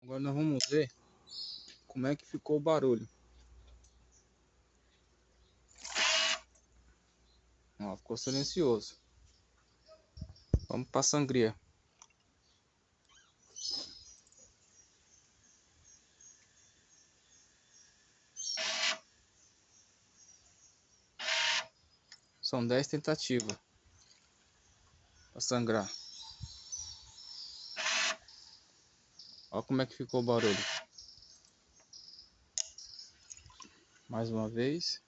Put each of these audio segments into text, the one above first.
Agora nós vamos ver como é que ficou o barulho. Ó, ficou silencioso. Vamos para a sangria. São 10 tentativas para sangrar. Olha como é que ficou o barulho. Mais uma vez.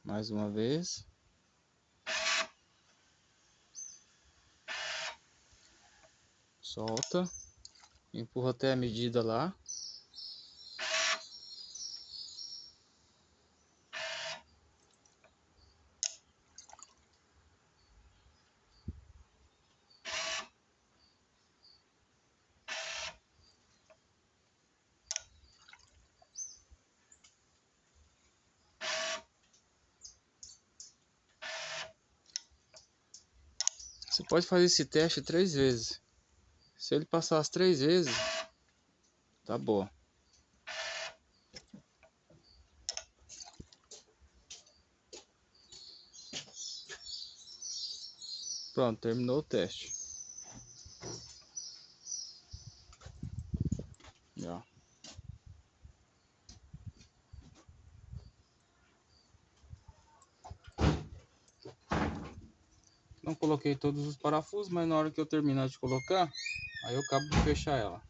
Mais uma vez. Solta. Empurra até a medida lá. Você pode fazer esse teste 3 vezes. Se ele passar as 3 vezes, tá bom. Pronto, terminou o teste. Ó. Não coloquei todos os parafusos, mas na hora que eu terminar de colocar, aí eu acabo de fechar ela.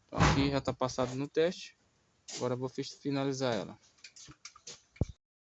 Então aqui já está passado no teste. Agora eu vou finalizar ela.